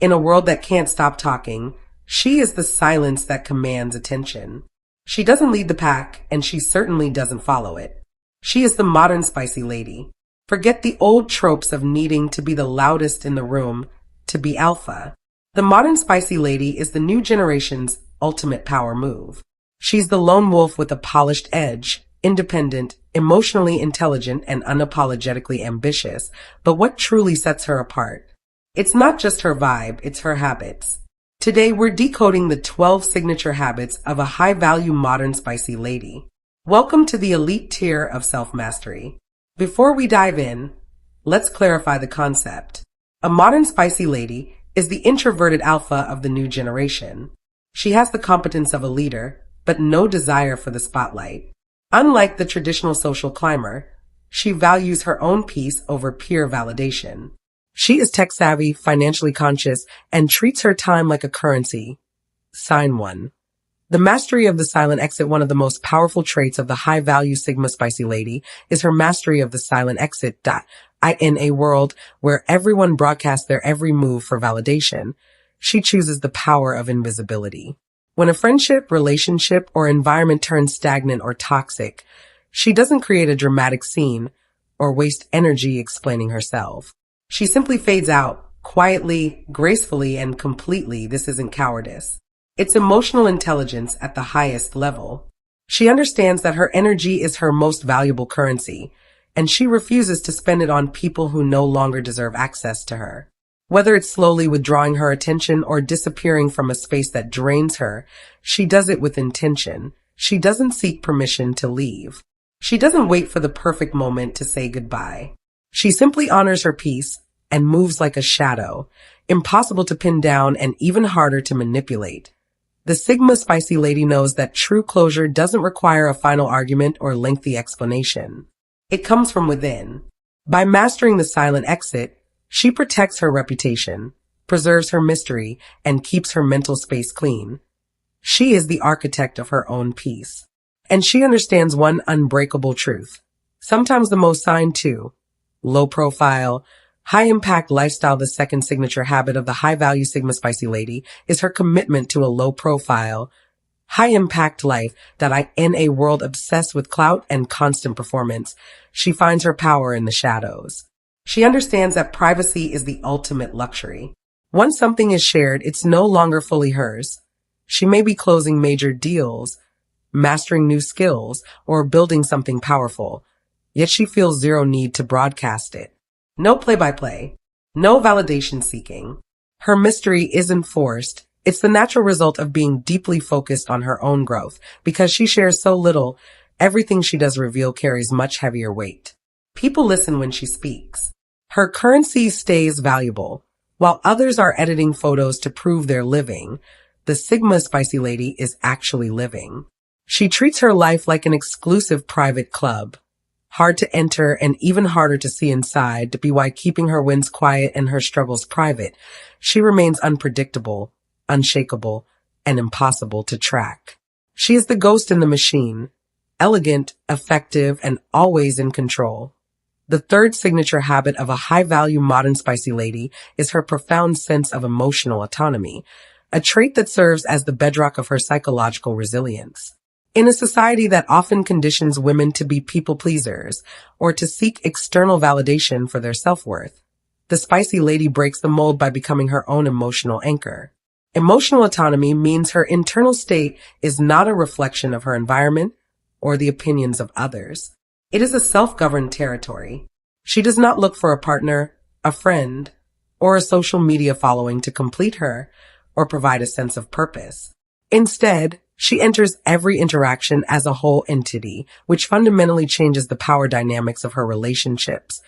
In a world that can't stop talking, she is the silence that commands attention. She doesn't lead the pack, and she certainly doesn't follow it. She is the modern spicy lady. Forget the old tropes of needing to be the loudest in the room to be alpha. The modern spicy lady is the new generation's ultimate power move. She's the lone wolf with a polished edge, independent, emotionally intelligent, and unapologetically ambitious. But what truly sets her apart? It's not just her vibe, it's her habits. Today, we're decoding the 12 signature habits of a high-value modern spicy lady. Welcome to the elite tier of self-mastery. Before we dive in, let's clarify the concept. A modern spicy lady is the introverted alpha of the new generation. She has the competence of a leader, but no desire for the spotlight. Unlike the traditional social climber, she values her own peace over peer validation. She is tech-savvy, financially conscious, and treats her time like a currency. Sign 1. The mastery of the silent exit. One of the most powerful traits of the high-value Sigma spicy lady is her mastery of the silent exit. In a world where everyone broadcasts their every move for validation, she chooses the power of invisibility. When a friendship, relationship, or environment turns stagnant or toxic, she doesn't create a dramatic scene or waste energy explaining herself. She simply fades out, quietly, gracefully, and completely. This isn't cowardice. It's emotional intelligence at the highest level. She understands that her energy is her most valuable currency, and she refuses to spend it on people who no longer deserve access to her. Whether it's slowly withdrawing her attention or disappearing from a space that drains her, she does it with intention. She doesn't seek permission to leave. She doesn't wait for the perfect moment to say goodbye. She simply honors her peace and moves like a shadow, impossible to pin down and even harder to manipulate. The Sigma spicy lady knows that true closure doesn't require a final argument or lengthy explanation. It comes from within. By mastering the silent exit, she protects her reputation, preserves her mystery, and keeps her mental space clean. She is the architect of her own peace. And she understands one unbreakable truth. Sometimes the most signed to low profile, high impact lifestyle. The second signature habit of the high value Sigma spicy lady is her commitment to a low profile, high impact life. In a world obsessed with clout and constant performance, she finds her power in the shadows. She understands that privacy is the ultimate luxury. Once something is shared, it's no longer fully hers. She may be closing major deals, mastering new skills, or building something powerful, yet she feels zero need to broadcast it. No play-by-play, no validation seeking. Her mystery isn't forced. It's the natural result of being deeply focused on her own growth. Because she shares so little, everything she does reveal carries much heavier weight. People listen when she speaks. Her currency stays valuable. While others are editing photos to prove they're living, the Sigma spicy lady is actually living. She treats her life like an exclusive private club. Hard to enter and even harder to see inside, to be why keeping her wins quiet and her struggles private. She remains unpredictable, unshakable, and impossible to track. She is the ghost in the machine, elegant, effective, and always in control. The third signature habit of a high-value modern spicy lady is her profound sense of emotional autonomy, a trait that serves as the bedrock of her psychological resilience. In a society that often conditions women to be people pleasers or to seek external validation for their self-worth, the spicy lady breaks the mold by becoming her own emotional anchor. Emotional autonomy means her internal state is not a reflection of her environment or the opinions of others. It is a self-governed territory. She does not look for a partner, a friend, or a social media following to complete her or provide a sense of purpose. Instead, she enters every interaction as a whole entity, which fundamentally changes the power dynamics of her relationships.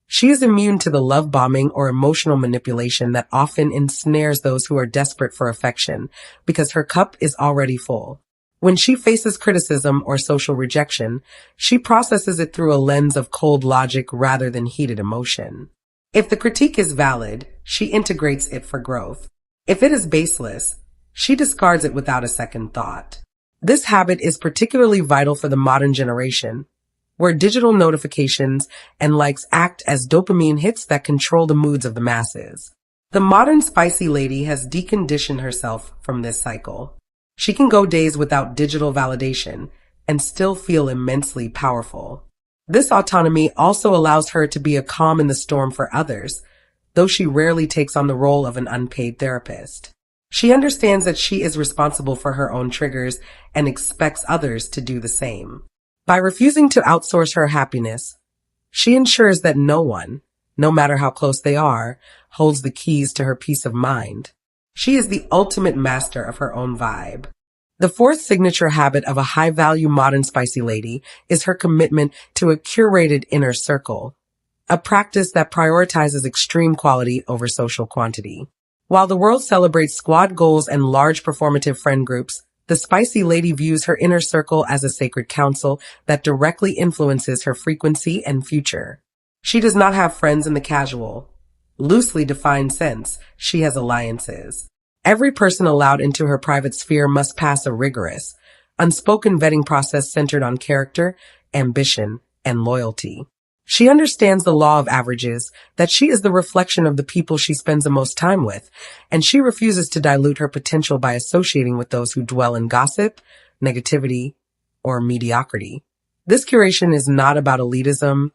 She is immune to the love bombing or emotional manipulation that often ensnares those who are desperate for affection, because her cup is already full. When she faces criticism or social rejection, she processes it through a lens of cold logic rather than heated emotion. If the critique is valid, she integrates it for growth. If it is baseless, she discards it without a second thought. This habit is particularly vital for the modern generation, where digital notifications and likes act as dopamine hits that control the moods of the masses. The modern spicy lady has deconditioned herself from this cycle. She can go days without digital validation and still feel immensely powerful. This autonomy also allows her to be a calm in the storm for others, though she rarely takes on the role of an unpaid therapist. She understands that she is responsible for her own triggers and expects others to do the same. By refusing to outsource her happiness, she ensures that no one, no matter how close they are, holds the keys to her peace of mind. She is the ultimate master of her own vibe. The fourth signature habit of a high-value modern spicy lady is her commitment to a curated inner circle, a practice that prioritizes extreme quality over social quantity. While the world celebrates squad goals and large performative friend groups, the spicy lady views her inner circle as a sacred council that directly influences her frequency and future. She does not have friends in the casual, loosely defined sense. She has alliances. Every person allowed into her private sphere must pass a rigorous, unspoken vetting process centered on character, ambition, and loyalty. She understands the law of averages, that she is the reflection of the people she spends the most time with, and she refuses to dilute her potential by associating with those who dwell in gossip, negativity, or mediocrity. This curation is not about elitism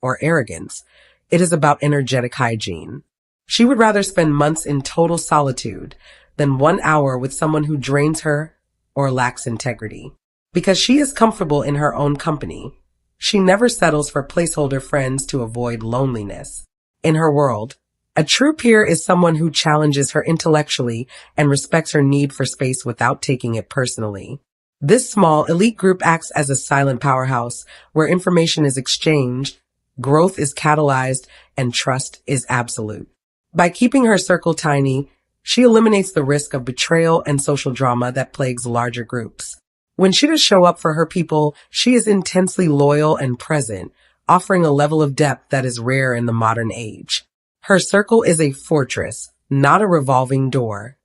or arrogance. It is about energetic hygiene. She would rather spend months in total solitude than 1 hour with someone who drains her or lacks integrity. Because she is comfortable in her own company, she never settles for placeholder friends to avoid loneliness. In her world, a true peer is someone who challenges her intellectually and respects her need for space without taking it personally. This small, elite group acts as a silent powerhouse where information is exchanged, growth is catalyzed, and trust is absolute. By keeping her circle tiny, she eliminates the risk of betrayal and social drama that plagues larger groups. When she does show up for her people, she is intensely loyal and present, offering a level of depth that is rare in the modern age. Her circle is a fortress, not a revolving door,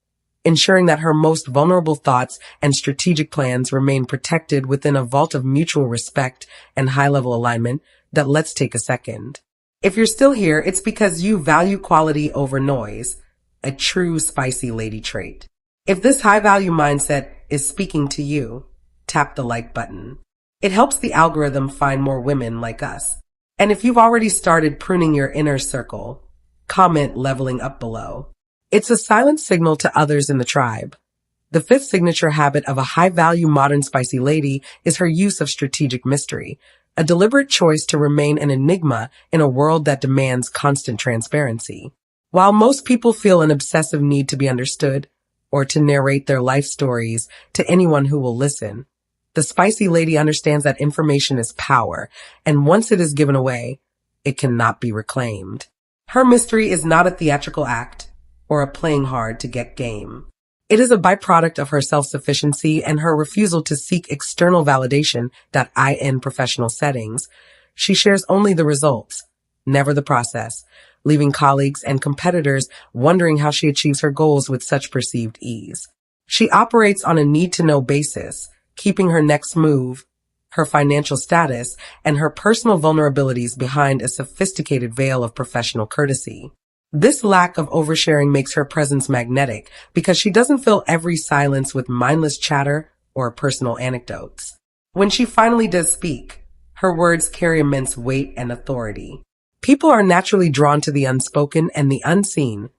ensuring that her most vulnerable thoughts and strategic plans remain protected within a vault of mutual respect and high-level alignment that let's take a second. If you're still here, it's because you value quality over noise, a true spicy lady trait. If this high-value mindset is speaking to you, tap the like button. It helps the algorithm find more women like us. And if you've already started pruning your inner circle, comment leveling up below. It's a silent signal to others in the tribe. The fifth signature habit of a high-value modern spicy lady is her use of strategic mystery, a deliberate choice to remain an enigma in a world that demands constant transparency. While most people feel an obsessive need to be understood or to narrate their life stories to anyone who will listen, the spicy lady understands that information is power, and once it is given away, it cannot be reclaimed. Her mystery is not a theatrical act or a playing hard to get game. It is a byproduct of her self-sufficiency and her refusal to seek external validation in professional settings. She shares only the results, never the process, leaving colleagues and competitors wondering how she achieves her goals with such perceived ease. She operates on a need-to-know basis, keeping her next move, her financial status, and her personal vulnerabilities behind a sophisticated veil of professional courtesy. This lack of oversharing makes her presence magnetic because she doesn't fill every silence with mindless chatter or personal anecdotes. When she finally does speak, her words carry immense weight and authority. People are naturally drawn to the unspoken and the unseen,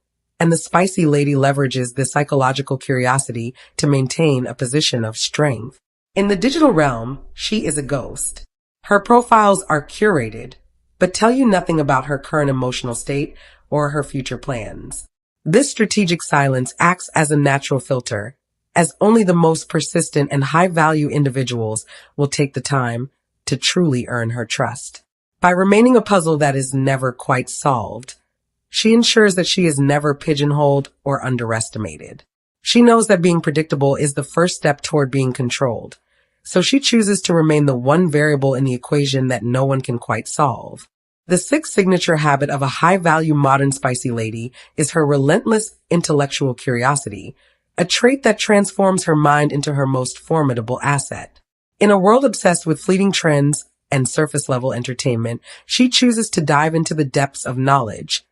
and the spicy lady leverages this psychological curiosity to maintain a position of strength. In the digital realm, she is a ghost. Her profiles are curated, but tell you nothing about her current emotional state or her future plans. This strategic silence acts as a natural filter, as only the most persistent and high-value individuals will take the time to truly earn her trust. By remaining a puzzle that is never quite solved, she ensures that she is never pigeonholed or underestimated. She knows that being predictable is the first step toward being controlled, so she chooses to remain the one variable in the equation that no one can quite solve. The sixth signature habit of a high-value modern spicy lady is her relentless intellectual curiosity, a trait that transforms her mind into her most formidable asset. In a world obsessed with fleeting trends and surface-level entertainment, she chooses to dive into the depths of knowledge,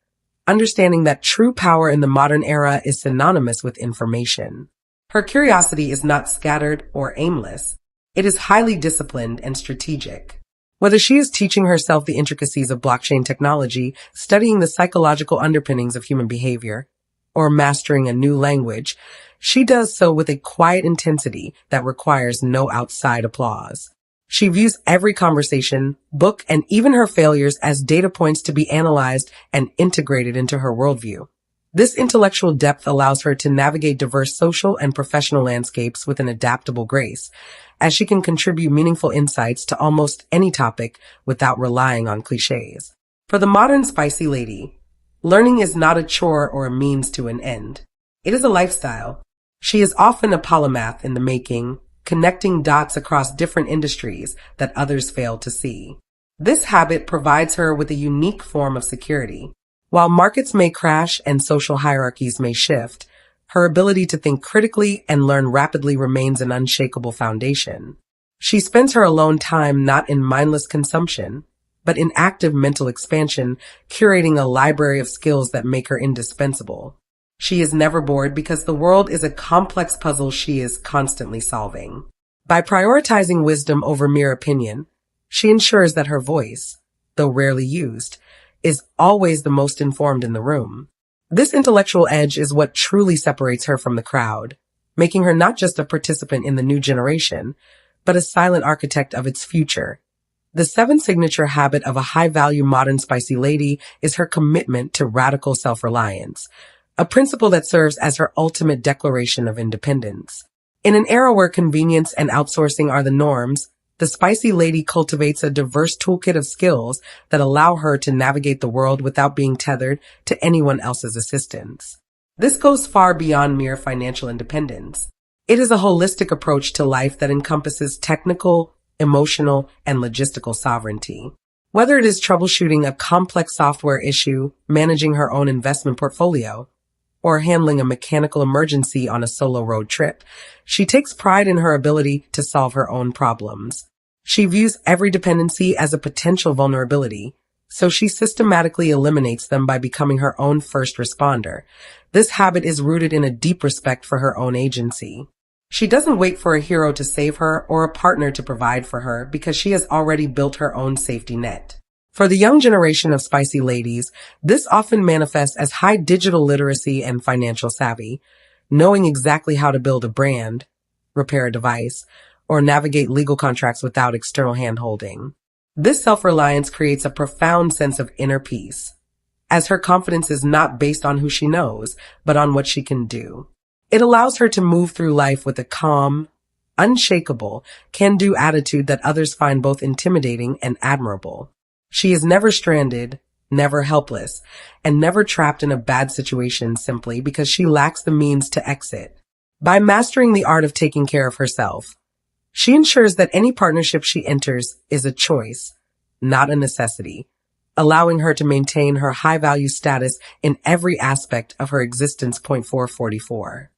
understanding that true power in the modern era is synonymous with information. Her curiosity is not scattered or aimless. It is highly disciplined and strategic. Whether she is teaching herself the intricacies of blockchain technology, studying the psychological underpinnings of human behavior, or mastering a new language, she does so with a quiet intensity that requires no outside applause. She views every conversation, book, and even her failures as data points to be analyzed and integrated into her worldview. This intellectual depth allows her to navigate diverse social and professional landscapes with an adaptable grace, as she can contribute meaningful insights to almost any topic without relying on cliches. For the modern spicy lady, learning is not a chore or a means to an end. It is a lifestyle. She is often a polymath in the making, connecting dots across different industries that others fail to see. This habit provides her with a unique form of security. While markets may crash and social hierarchies may shift, her ability to think critically and learn rapidly remains an unshakable foundation. She spends her alone time not in mindless consumption, but in active mental expansion, curating a library of skills that make her indispensable. She is never bored because the world is a complex puzzle she is constantly solving. By prioritizing wisdom over mere opinion, she ensures that her voice, though rarely used, is always the most informed in the room. This intellectual edge is what truly separates her from the crowd, making her not just a participant in the new generation, but a silent architect of its future. The seventh signature habit of a high-value modern spicy lady is her commitment to radical self-reliance, a principle that serves as her ultimate declaration of independence. In an era where convenience and outsourcing are the norms, the spicy lady cultivates a diverse toolkit of skills that allow her to navigate the world without being tethered to anyone else's assistance. This goes far beyond mere financial independence. It is a holistic approach to life that encompasses technical, emotional, and logistical sovereignty. Whether it is troubleshooting a complex software issue, managing her own investment portfolio, or handling a mechanical emergency on a solo road trip, she takes pride in her ability to solve her own problems. She views every dependency as a potential vulnerability, so she systematically eliminates them by becoming her own first responder. This habit is rooted in a deep respect for her own agency. She doesn't wait for a hero to save her or a partner to provide for her because she has already built her own safety net. For the young generation of spicy ladies, this often manifests as high digital literacy and financial savvy, knowing exactly how to build a brand, repair a device, or navigate legal contracts without external hand-holding. This self-reliance creates a profound sense of inner peace, as her confidence is not based on who she knows, but on what she can do. It allows her to move through life with a calm, unshakable, can-do attitude that others find both intimidating and admirable. She is never stranded, never helpless, and never trapped in a bad situation simply because she lacks the means to exit. By mastering the art of taking care of herself, she ensures that any partnership she enters is a choice, not a necessity, allowing her to maintain her high-value status in every aspect of her existence. 444.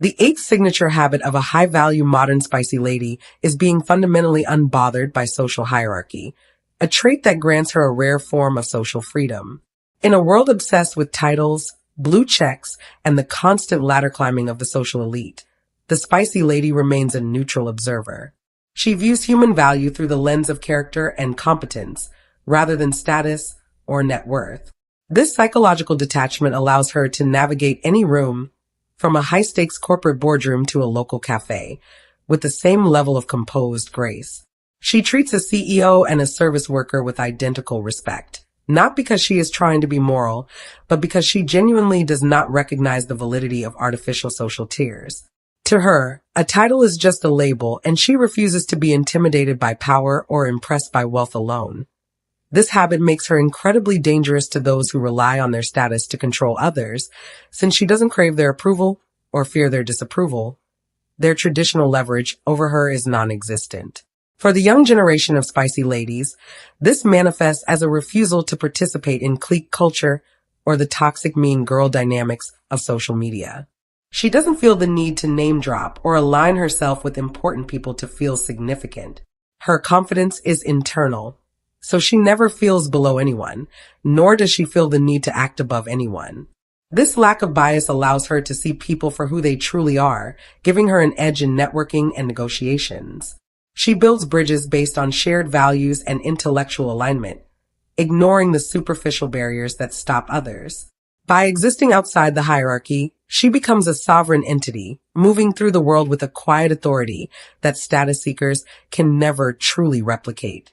The eighth signature habit of a high-value modern spicy lady is being fundamentally unbothered by social hierarchy, a trait that grants her a rare form of social freedom. In a world obsessed with titles, blue checks, and the constant ladder climbing of the social elite, the spicy lady remains a neutral observer. She views human value through the lens of character and competence, rather than status or net worth. This psychological detachment allows her to navigate any room, from a high-stakes corporate boardroom to a local cafe, with the same level of composed grace. She treats a CEO and a service worker with identical respect, not because she is trying to be moral, but because she genuinely does not recognize the validity of artificial social tiers. To her, a title is just a label, and she refuses to be intimidated by power or impressed by wealth alone. This habit makes her incredibly dangerous to those who rely on their status to control others, since she doesn't crave their approval or fear their disapproval. Their traditional leverage over her is non-existent. For the young generation of spicy ladies, this manifests as a refusal to participate in clique culture or the toxic mean girl dynamics of social media. She doesn't feel the need to name drop or align herself with important people to feel significant. Her confidence is internal, so she never feels below anyone, nor does she feel the need to act above anyone. This lack of bias allows her to see people for who they truly are, giving her an edge in networking and negotiations. She builds bridges based on shared values and intellectual alignment, ignoring the superficial barriers that stop others. By existing outside the hierarchy, she becomes a sovereign entity, moving through the world with a quiet authority that status seekers can never truly replicate.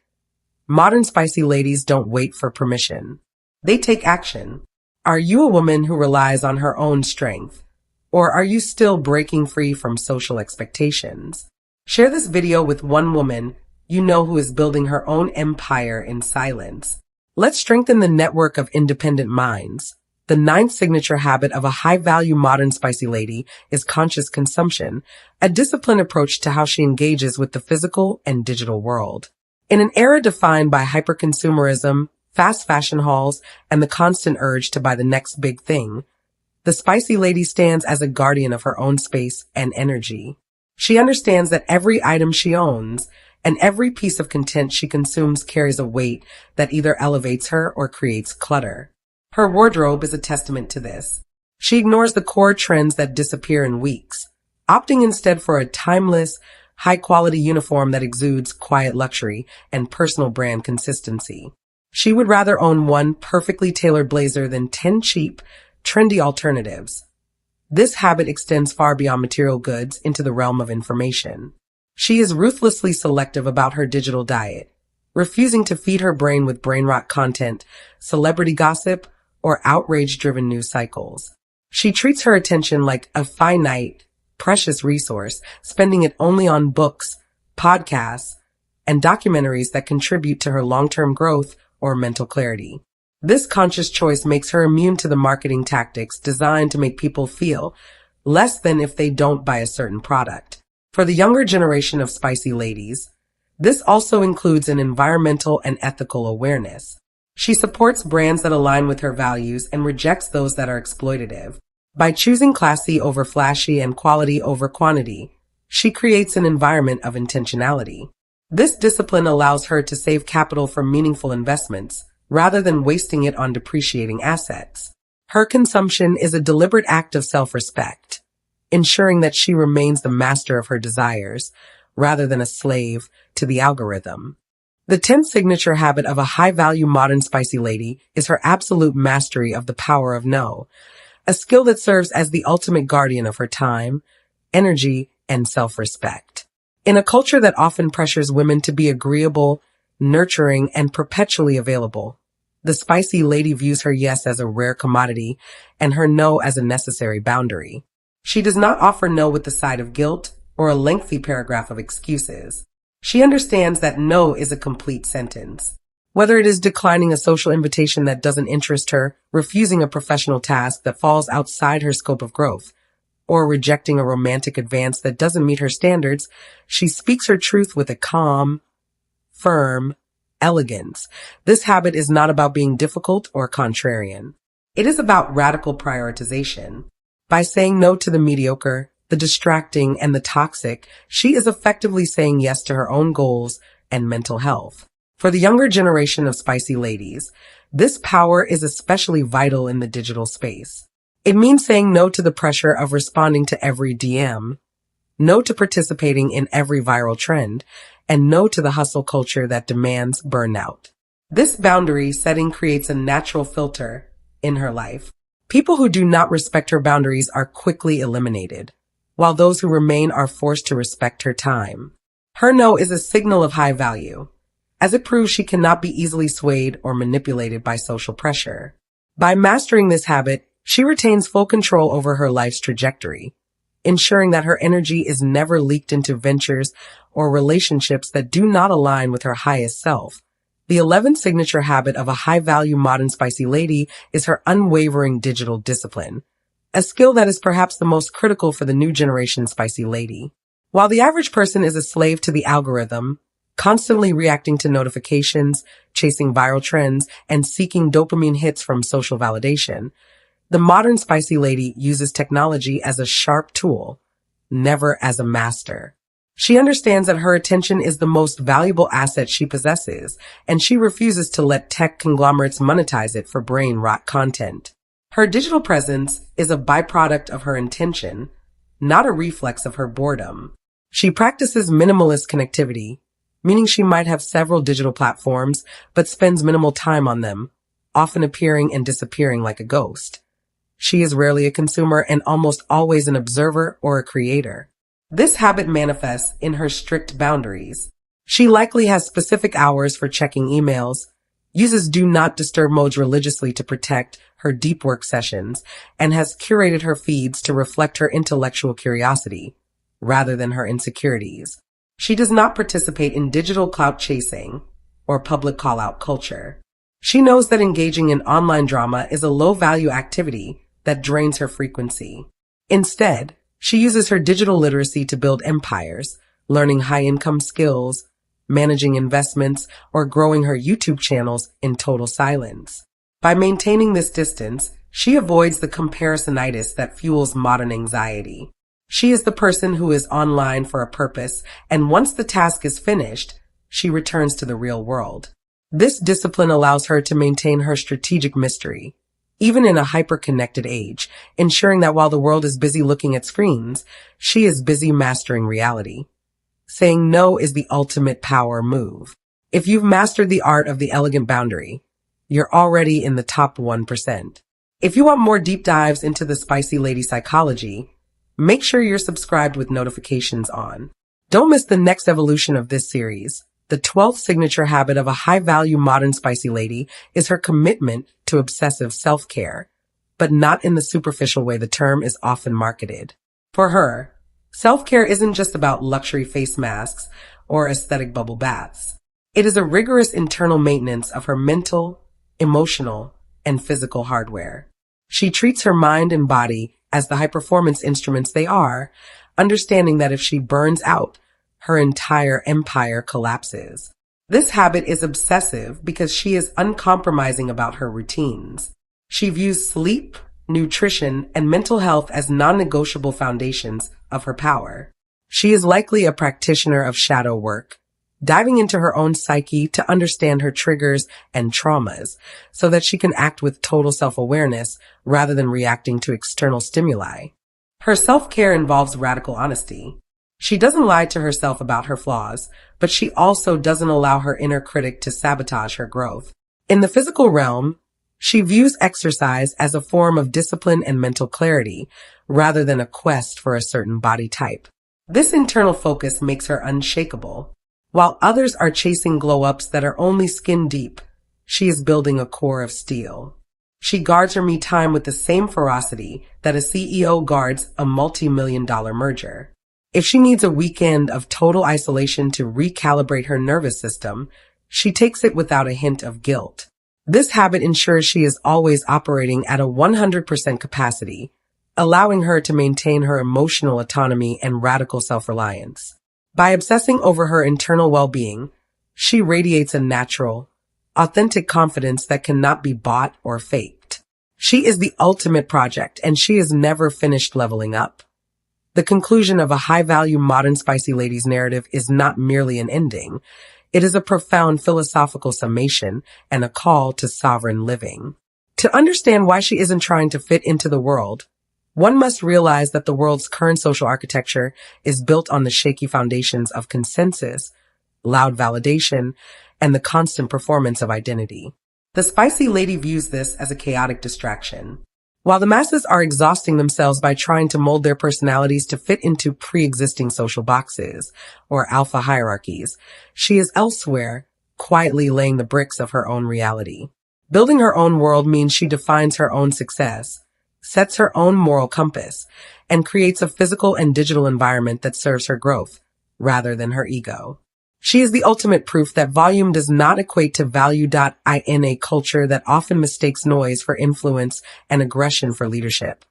Modern spicy ladies don't wait for permission. They take action. Are you a woman who relies on her own strength? Or are you still breaking free from social expectations? Share this video with one woman you know who is building her own empire in silence. Let's strengthen the network of independent minds. The ninth signature habit of a high-value modern spicy lady is conscious consumption, a disciplined approach to how she engages with the physical and digital world. In an era defined by hyperconsumerism, fast fashion hauls, and the constant urge to buy the next big thing, the spicy lady stands as a guardian of her own space and energy. She understands that every item she owns and every piece of content she consumes carries a weight that either elevates her or creates clutter. Her wardrobe is a testament to this. She ignores the core trends that disappear in weeks, opting instead for a timeless, high-quality uniform that exudes quiet luxury and personal brand consistency. She would rather own one perfectly tailored blazer than 10 cheap, trendy alternatives. This habit extends far beyond material goods into the realm of information. She is ruthlessly selective about her digital diet, refusing to feed her brain with brain rot content, celebrity gossip, or outrage-driven news cycles. She treats her attention like a finite, precious resource, spending it only on books, podcasts, and documentaries that contribute to her long-term growth or mental clarity. This conscious choice makes her immune to the marketing tactics designed to make people feel less than if they don't buy a certain product. For the younger generation of spicy ladies, this also includes an environmental and ethical awareness. She supports brands that align with her values and rejects those that are exploitative. By choosing classy over flashy and quality over quantity, she creates an environment of intentionality. This discipline allows her to save capital for meaningful investments, rather than wasting it on depreciating assets. Her consumption is a deliberate act of self-respect, ensuring that she remains the master of her desires, rather than a slave to the algorithm. The 10th signature habit of a high-value modern spicy lady is her absolute mastery of the power of no, a skill that serves as the ultimate guardian of her time, energy, and self-respect. In a culture that often pressures women to be agreeable, nurturing, and perpetually available, the spicy lady views her yes as a rare commodity and her no as a necessary boundary. She does not offer no with the side of guilt or a lengthy paragraph of excuses. She understands that no is a complete sentence. Whether it is declining a social invitation that doesn't interest her, refusing a professional task that falls outside her scope of growth, or rejecting a romantic advance that doesn't meet her standards, she speaks her truth with a calm, firm elegance. This habit is not about being difficult or contrarian. It is about radical prioritization. By saying no to the mediocre, the distracting, and the toxic, she is effectively saying yes to her own goals and mental health. For the younger generation of spicy ladies, this power is especially vital in the digital space. It means saying no to the pressure of responding to every DM, no to participating in every viral trend, and no to the hustle culture that demands burnout. This boundary setting creates a natural filter in her life. People who do not respect her boundaries are quickly eliminated, while those who remain are forced to respect her time. Her no is a signal of high value, as it proves she cannot be easily swayed or manipulated by social pressure. By mastering this habit, she retains full control over her life's trajectory, ensuring that her energy is never leaked into ventures or relationships that do not align with her highest self. The 11th signature habit of a high-value modern spicy lady is her unwavering digital discipline, a skill that is perhaps the most critical for the new generation spicy lady. While the average person is a slave to the algorithm, constantly reacting to notifications, chasing viral trends, and seeking dopamine hits from social validation, the modern spicy lady uses technology as a sharp tool, never as a master. She understands that her attention is the most valuable asset she possesses, and she refuses to let tech conglomerates monetize it for brain rot content. Her digital presence is a byproduct of her intention, not a reflex of her boredom. She practices minimalist connectivity, meaning she might have several digital platforms, but spends minimal time on them, often appearing and disappearing like a ghost. She is rarely a consumer and almost always an observer or a creator. This habit manifests in her strict boundaries. She likely has specific hours for checking emails, uses do not disturb modes religiously to protect her deep work sessions, and has curated her feeds to reflect her intellectual curiosity rather than her insecurities. She does not participate in digital clout chasing or public call-out culture. She knows that engaging in online drama is a low-value activity that drains her frequency. Instead, she uses her digital literacy to build empires, learning high-income skills, managing investments, or growing her YouTube channels in total silence. By maintaining this distance, she avoids the comparisonitis that fuels modern anxiety. She is the person who is online for a purpose, and once the task is finished, she returns to the real world. This discipline allows her to maintain her strategic mystery, even in a hyper-connected age, ensuring that while the world is busy looking at screens, she is busy mastering reality. Saying no is the ultimate power move. If you've mastered the art of the elegant boundary, you're already in the top 1%. If you want more deep dives into the spicy lady psychology, make sure you're subscribed with notifications on. Don't miss the next evolution of this series. The 12th signature habit of a high-value modern spicy lady is her commitment to obsessive self-care, but not in the superficial way the term is often marketed. For her, self-care isn't just about luxury face masks or aesthetic bubble baths. It is a rigorous internal maintenance of her mental, emotional, and physical hardware. She treats her mind and body as the high-performance instruments they are, understanding that if she burns out, her entire empire collapses. This habit is obsessive because she is uncompromising about her routines. She views sleep, nutrition, and mental health as non-negotiable foundations of her power. She is likely a practitioner of shadow work, diving into her own psyche to understand her triggers and traumas so that she can act with total self-awareness rather than reacting to external stimuli. Her self-care involves radical honesty. She doesn't lie to herself about her flaws, but she also doesn't allow her inner critic to sabotage her growth. In the physical realm, she views exercise as a form of discipline and mental clarity, rather than a quest for a certain body type. This internal focus makes her unshakable. While others are chasing glow-ups that are only skin deep, she is building a core of steel. She guards her me time with the same ferocity that a CEO guards a multi-million-dollar merger. If she needs a weekend of total isolation to recalibrate her nervous system, she takes it without a hint of guilt. This habit ensures she is always operating at a 100% capacity, allowing her to maintain her emotional autonomy and radical self-reliance. By obsessing over her internal well-being, she radiates a natural, authentic confidence that cannot be bought or faked. She is the ultimate project, and she is never finished leveling up. The conclusion of a high-value modern spicy lady's narrative is not merely an ending. It is a profound philosophical summation and a call to sovereign living. To understand why she isn't trying to fit into the world, one must realize that the world's current social architecture is built on the shaky foundations of consensus, loud validation, and the constant performance of identity. The spicy lady views this as a chaotic distraction. While the masses are exhausting themselves by trying to mold their personalities to fit into pre-existing social boxes or alpha hierarchies, she is elsewhere, quietly laying the bricks of her own reality. Building her own world means she defines her own success, sets her own moral compass, and creates a physical and digital environment that serves her growth rather than her ego. She is the ultimate proof that volume does not equate to value. In a culture that often mistakes noise for influence and aggression for leadership,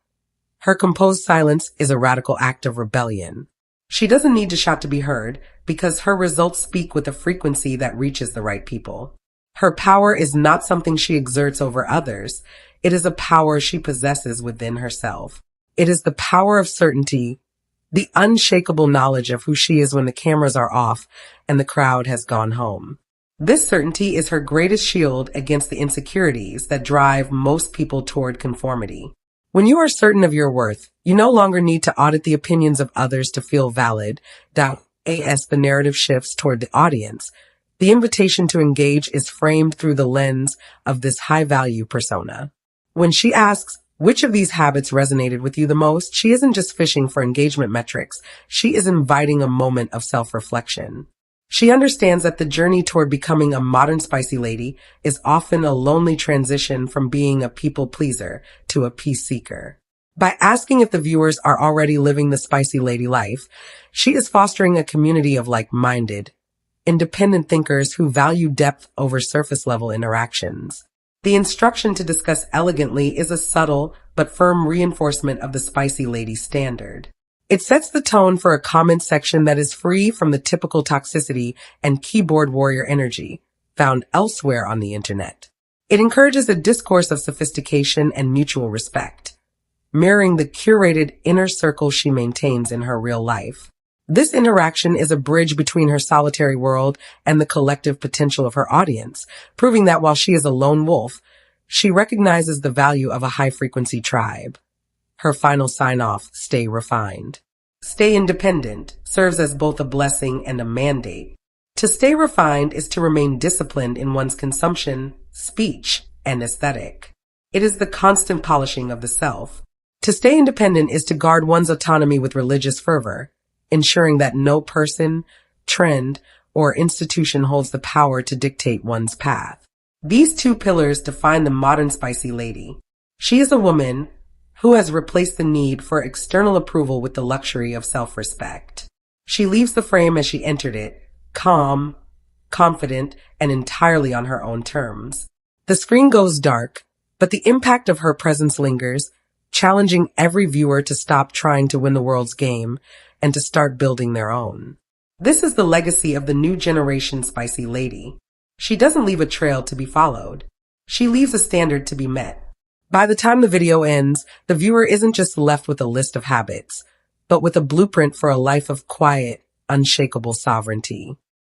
her composed silence is a radical act of rebellion. She doesn't need to shout to be heard because her results speak with a frequency that reaches the right people. Her power is not something she exerts over others. It is a power she possesses within herself. It is the power of certainty, The unshakable knowledge of who she is when the cameras are off and the crowd has gone home. This certainty is her greatest shield against the insecurities that drive most people toward conformity. When you are certain of your worth, you no longer need to audit the opinions of others to feel valid. As the narrative shifts toward the audience, the invitation to engage is framed through the lens of this high-value persona. When she asks, which of these habits resonated with you the most, she isn't just fishing for engagement metrics. She is inviting a moment of self-reflection. She understands that the journey toward becoming a modern spicy lady is often a lonely transition from being a people pleaser to a peace seeker. By asking if the viewers are already living the spicy lady life, she is fostering a community of like-minded, independent thinkers who value depth over surface-level interactions. The instruction to discuss elegantly is a subtle but firm reinforcement of the spicy lady standard. It sets the tone for a comment section that is free from the typical toxicity and keyboard warrior energy found elsewhere on the internet. It encourages a discourse of sophistication and mutual respect, mirroring the curated inner circle she maintains in her real life. This interaction is a bridge between her solitary world and the collective potential of her audience, proving that while she is a lone wolf, she recognizes the value of a high-frequency tribe. Her final sign-off, stay refined. Stay independent serves as both a blessing and a mandate. To stay refined is to remain disciplined in one's consumption, speech, and aesthetic. It is the constant polishing of the self. To stay independent is to guard one's autonomy with religious fervor, ensuring that no person, trend, or institution holds the power to dictate one's path. These two pillars define the modern spicy lady. She is a woman who has replaced the need for external approval with the luxury of self-respect. She leaves the frame as she entered it, calm, confident, and entirely on her own terms. The screen goes dark, but the impact of her presence lingers, challenging every viewer to stop trying to win the world's game and to start building their own. This is the legacy of the new generation spicy lady. She doesn't leave a trail to be followed. She leaves a standard to be met. By the time the video ends, the viewer isn't just left with a list of habits, but with a blueprint for a life of quiet, unshakable sovereignty.